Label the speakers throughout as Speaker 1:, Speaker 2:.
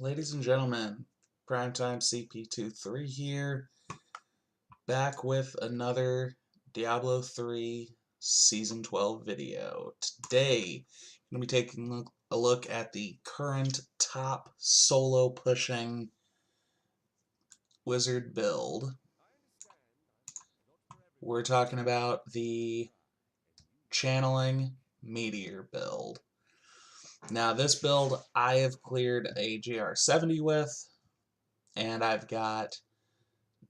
Speaker 1: Ladies and gentlemen, Primetime CP23 here, back with another Diablo 3 Season 12 video. Today, I'm going to be taking a look at the current top solo pushing wizard build. We're talking about the channeling Meteor build. Now, this build I have cleared a GR70 with, and I've got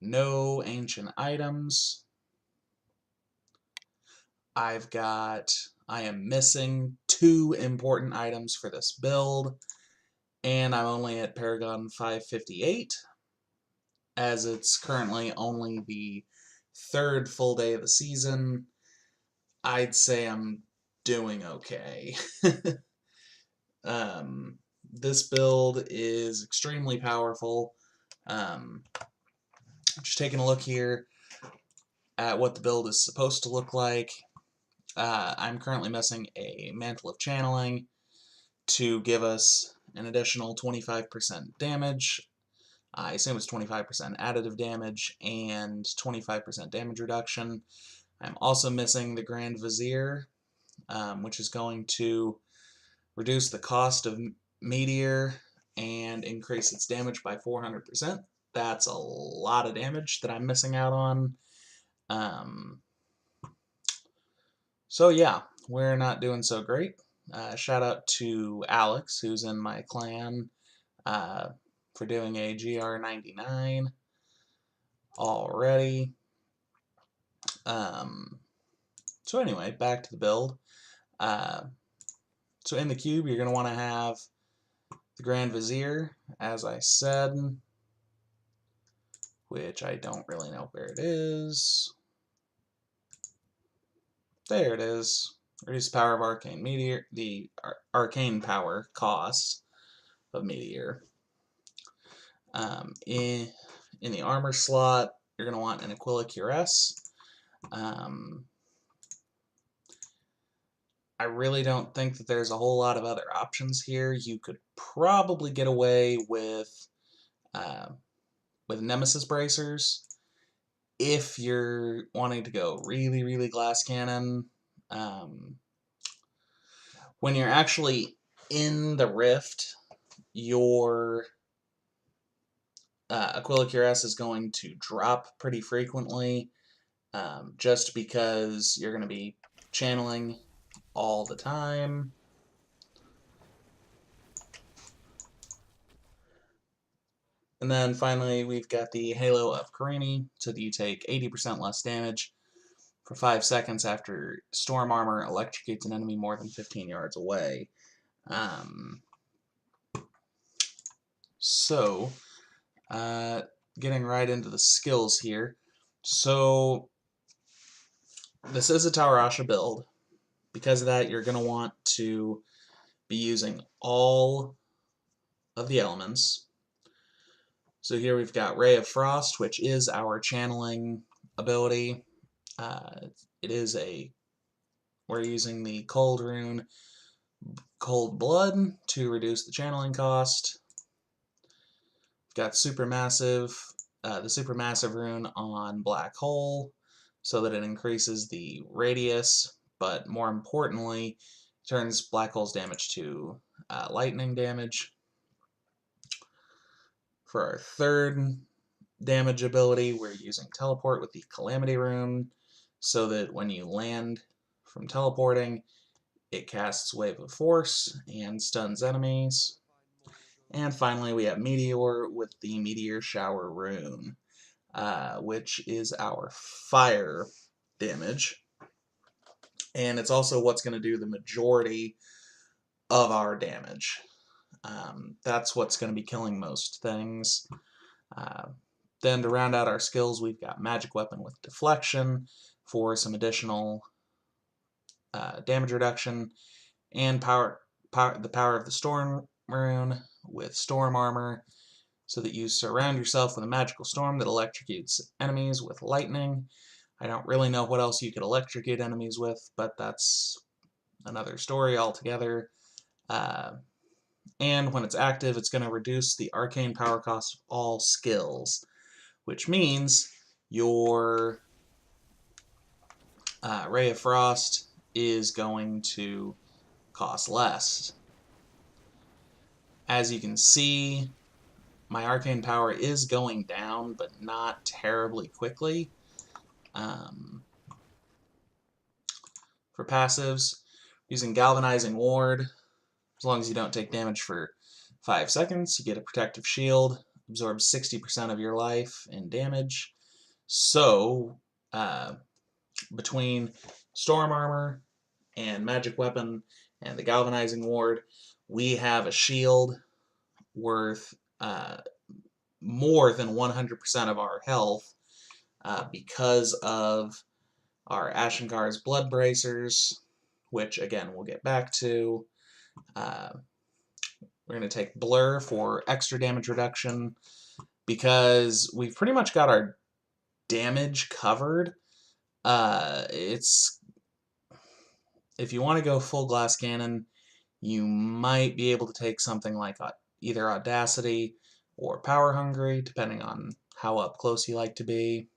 Speaker 1: no ancient items. I am missing 2 important items for this build, and I'm only at Paragon 558, as it's currently only the 3rd full day of the season. I'd say I'm doing okay. This build is extremely powerful. Just taking a look here at what the build is supposed to look like. I'm currently missing a Mantle of Channeling to give us an additional 25% damage. I assume it's 25% additive damage and 25% damage reduction. I'm also missing the Grand Vizier, which is going to reduce the cost of Meteor and increase its damage by 400%. That's a lot of damage that I'm missing out on. So yeah, we're not doing so great. Shout out to Alex, who's in my clan, for doing a GR99 already. So anyway, back to the build. So in the cube, you're going to want to have the Grand Vizier, as I said, which I don't really know where it is. There it is. Reduce power of Arcane Meteor, the arcane power cost of Meteor. In the armor slot, you're going to want an Aquila Cuirass. I really don't think that there's a whole lot of other options here. You could probably get away with Nemesis bracers if you're wanting to go really, really glass cannon. When you're actually in the rift, your Aquila Cuirass is going to drop pretty frequently, just because you're going to be channeling all the time. And then finally, we've got the Halo of Karini, so that you take 80% less damage for 5 seconds after Storm Armor electrocutes an enemy more than 15 yards away. Getting right into the skills here. So, this is a tal-rasha build. Because of that, you're going to want to be using all of the elements. So here we've got Ray of Frost, which is our channeling ability. We're using the cold rune, Cold Blood, to reduce the channeling cost. We've got Supermassive, the Supermassive rune on Black Hole, so that it increases the radius, but more importantly, turns Black Hole's damage to lightning damage. For our third damage ability, we're using Teleport with the Calamity rune, so that when you land from teleporting, it casts Wave of Force and stuns enemies. And finally, we have Meteor with the Meteor Shower rune, which is our fire damage. And it's also what's going to do the majority of our damage. That's what's going to be killing most things. Then to round out our skills, we've got Magic Weapon with Deflection for some additional damage reduction, and the Power of the Storm rune with Storm Armor, so that you surround yourself with a magical storm that electrocutes enemies with lightning. I don't really know what else you could electrocute enemies with, but that's another story altogether. and when it's active, it's going to reduce the arcane power cost of all skills, which means your Ray of Frost is going to cost less. As you can see, my arcane power is going down, but not terribly quickly. For passives, using Galvanizing Ward, as long as you don't take damage for 5 seconds, you get a protective shield, absorbs 60% of your life in damage. So, between Storm Armor and Magic Weapon and the Galvanizing Ward, we have a shield worth more than 100% of our health because of our Ashengar's Blood Bracers, which again we'll get back to. We're going to take Blur for extra damage reduction because we've pretty much got our damage covered. If you want to go full glass cannon, you might be able to take something like either Audacity or Power Hungry, depending on how up close you like to be.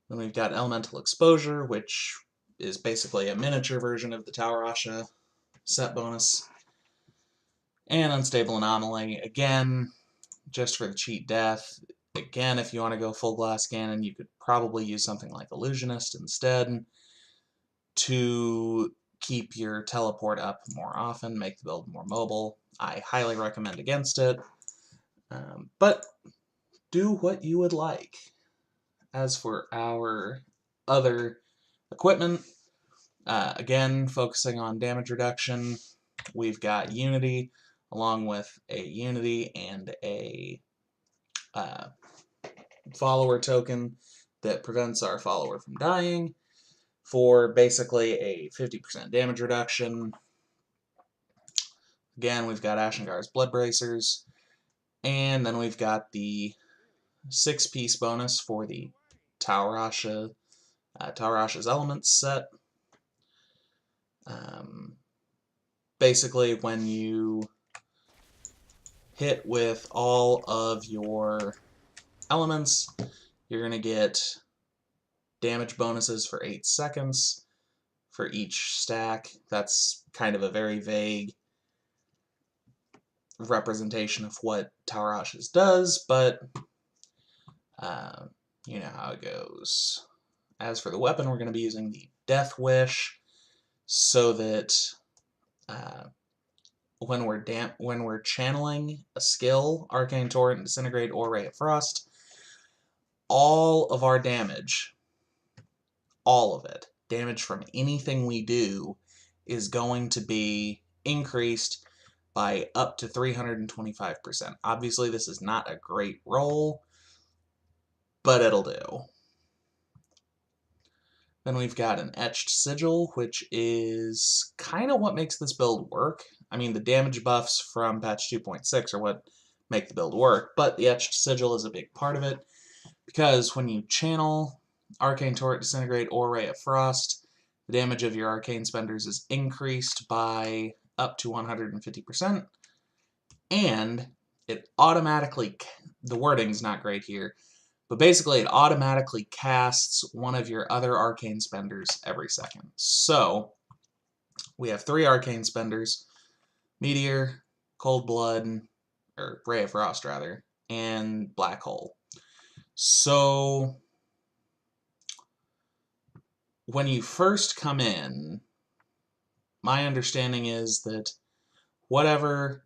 Speaker 1: Then we've got Elemental Exposure, which is basically a miniature version of the tal-rasha set bonus. And Unstable Anomaly, again, just for the cheat death. Again, if you want to go full glass cannon, you could probably use something like Illusionist instead to keep your teleport up more often, make the build more mobile. I highly recommend against it, but do what you would like. As for our other equipment, again, focusing on damage reduction, we've got Unity, along with a Unity and a follower token that prevents our follower from dying for basically a 50% damage reduction. Again, we've got Ashengar's Blood Bracers, and then we've got the 6-piece bonus for the tal-rasha, tal-rasha's Elements set. Basically, when you hit with all of your elements, you're going to get damage bonuses for 8 seconds for each stack. That's kind of a very vague representation of what tal-rasha's does, but you know how it goes. As for the weapon, we're going to be using the Death Wish so that when we're channeling a skill, Arcane Torrent, Disintegrate, or Ray of Frost, all of our damage, all of it, damage from anything we do, is going to be increased by up to 325%. Obviously, this is not a great roll, but it'll do. Then we've got an Etched Sigil, which is kind of what makes this build work. I mean, the damage buffs from patch 2.6 are what make the build work, but the Etched Sigil is a big part of it, because when you channel Arcane Torrent, Disintegrate, or Ray of Frost, the damage of your Arcane Spenders is increased by up to 150%, and it automatically, the wording's not great here, but basically it automatically casts one of your other Arcane Spenders every second. So, we have 3 Arcane Spenders, Meteor, Cold Blood, or Ray of Frost rather, and Black Hole. So, when you first come in, my understanding is that whatever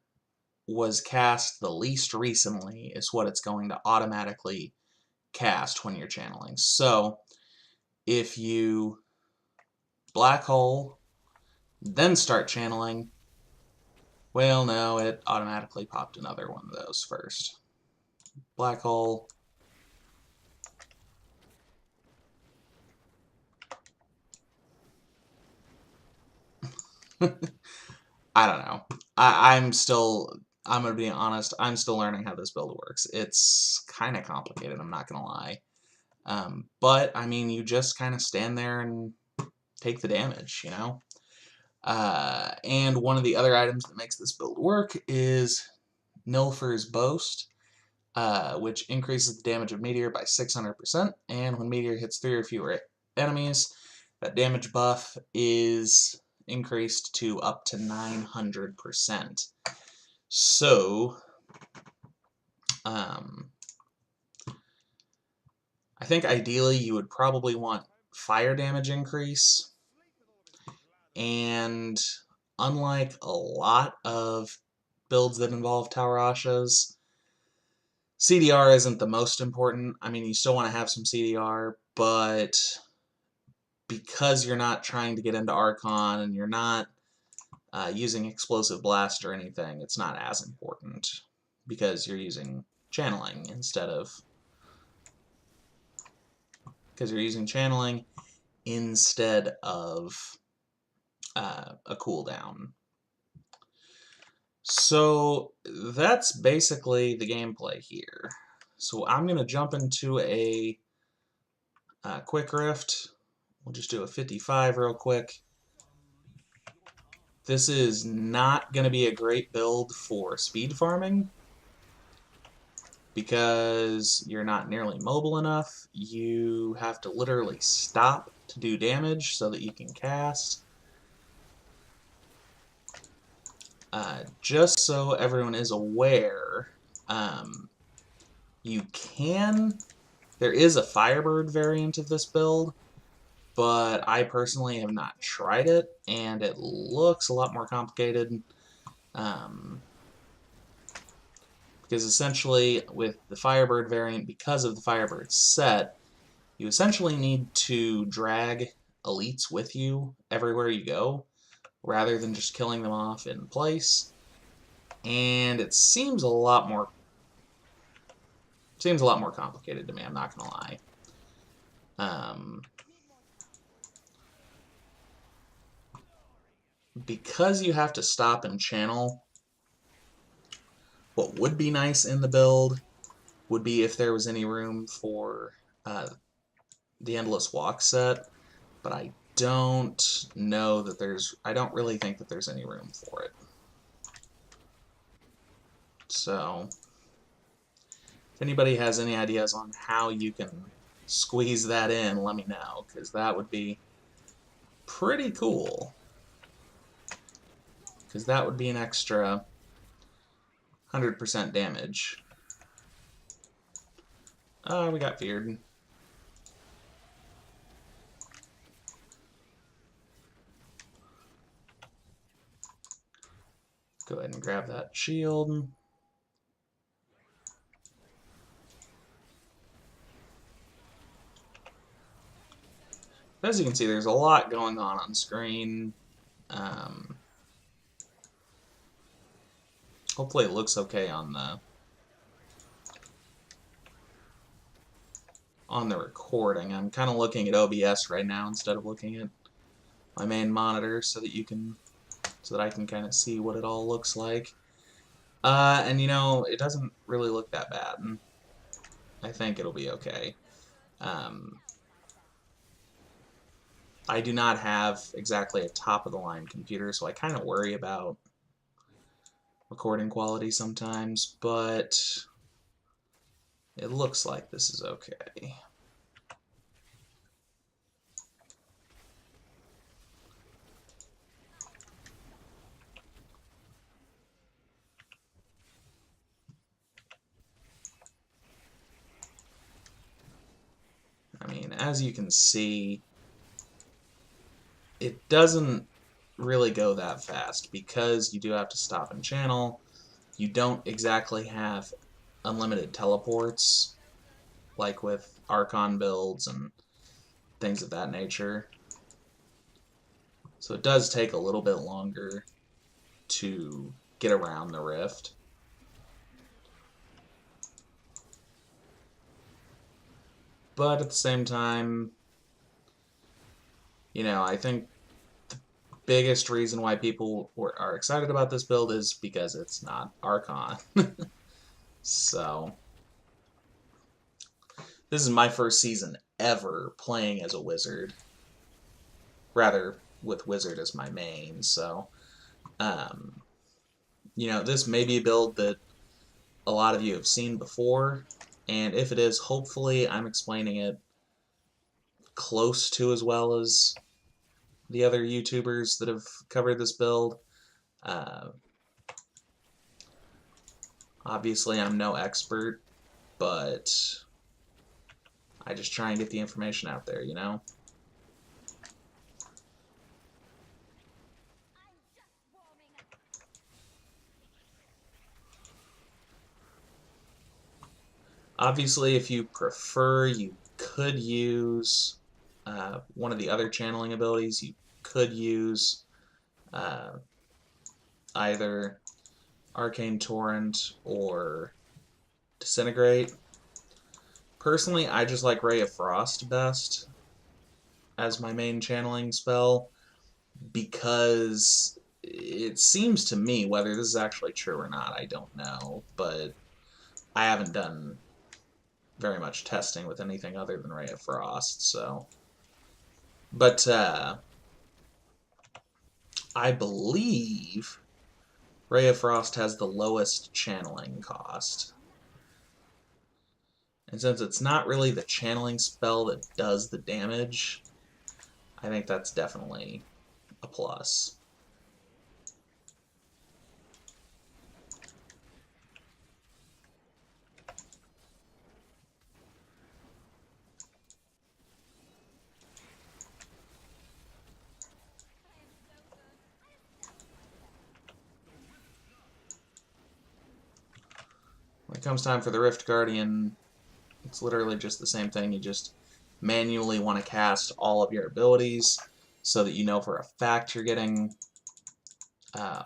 Speaker 1: was cast the least recently is what it's going to automatically cast when you're channeling. So, if you Black Hole, then start channeling, well, no, it automatically popped another one of those first. Black Hole. I don't know. I'm going to be honest, I'm still learning how this build works. It's kind of complicated, I'm not going to lie. But, I mean, you just kind of stand there and take the damage, you know? And one of the other items that makes this build work is Nilfer's Boast, which increases the damage of Meteor by 600%, and when Meteor hits 3 or fewer enemies, that damage buff is increased to up to 900%. So, I think ideally you would probably want fire damage increase, and unlike a lot of builds that involve tal-rashas, CDR isn't the most important. I mean, you still want to have some CDR, but because you're not trying to get into Archon and you're not using Explosive Blast or anything, it's not as important because you're using channeling instead of a cooldown. So that's basically the gameplay here. So I'm going to jump into a quick rift. We'll just do a 55 real quick. This is not going to be a great build for speed farming because you're not nearly mobile enough. You have to literally stop to do damage so that you can cast. Just so everyone is aware, there is a Firebird variant of this build, but I personally have not tried it, and it looks a lot more complicated. Because essentially, with the Firebird variant, because of the Firebird set, you essentially need to drag elites with you everywhere you go, rather than just killing them off in place. And it seems a lot more complicated to me, I'm not gonna lie. Because you have to stop and channel, what would be nice in the build would be if there was any room for the Endless Walk set, but I don't know that I don't really think that there's any room for it. So, if anybody has any ideas on how you can squeeze that in, let me know, because that would be pretty cool. Because that would be an extra 100% damage. We got feared. Go ahead and grab that shield. As you can see, there's a lot going on screen. Hopefully it looks okay on the recording. I'm kind of looking at OBS right now instead of looking at my main monitor so that I can kind of see what it all looks like. And you know, it doesn't really look that bad. I think it'll be okay. I do not have exactly a top-of-the-line computer, so I kind of worry about recording quality sometimes, but it looks like this is okay. I mean, as you can see, it doesn't really go that fast because you do have to stop and channel. You don't exactly have unlimited teleports like with Archon builds and things of that nature. So it does take a little bit longer to get around the rift. But at the same time, you know, I think the biggest reason why people are excited about this build is because it's not Archon. So, this is my first season ever playing as a wizard. Rather, with Wizard as my main, so you know, this may be a build that a lot of you have seen before, and if it is, hopefully I'm explaining it close to as well as the other YouTubers that have covered this build. Uh, Obviously, I'm no expert, but I just try and get the information out there, you know? Obviously, if you prefer, you could use one of the other channeling abilities. You could use uh, either Arcane Torrent or Disintegrate. Personally, I just like Ray of Frost best as my main channeling spell because it seems to me, whether this is actually true or not, I don't know, but I haven't done very much testing with anything other than Ray of Frost, so. But I believe Ray of Frost has the lowest channeling cost. And since it's not really the channeling spell that does the damage, I think that's definitely a plus. When it comes time for the Rift Guardian, it's literally just the same thing. You just manually want to cast all of your abilities so that you know for a fact you're getting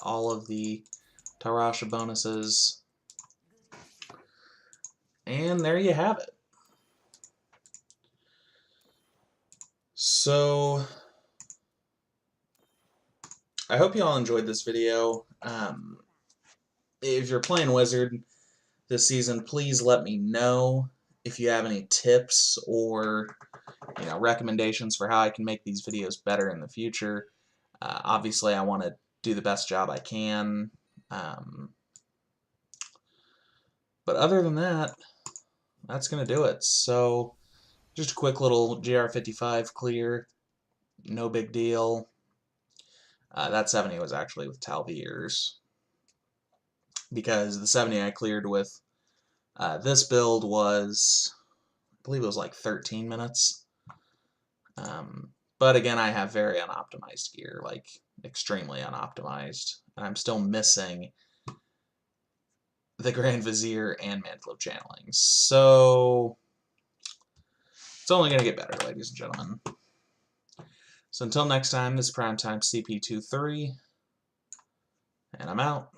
Speaker 1: all of the tal-rasha bonuses. And there you have it. So, I hope you all enjoyed this video. If you're playing Wizard this season, please let me know if you have any tips or recommendations for how I can make these videos better in the future. Obviously, I want to do the best job I can. But other than that, that's going to do it. So, just a quick little GR55 clear. No big deal. That 70 was actually with Talviers, because the 70 I cleared with this build was, I believe it was like 13 minutes. But again, I have very unoptimized gear, like extremely unoptimized. And I'm still missing the Grand Vizier and Mantle of Channeling. So it's only going to get better, ladies and gentlemen. So until next time, this is Primetime CP23, and I'm out.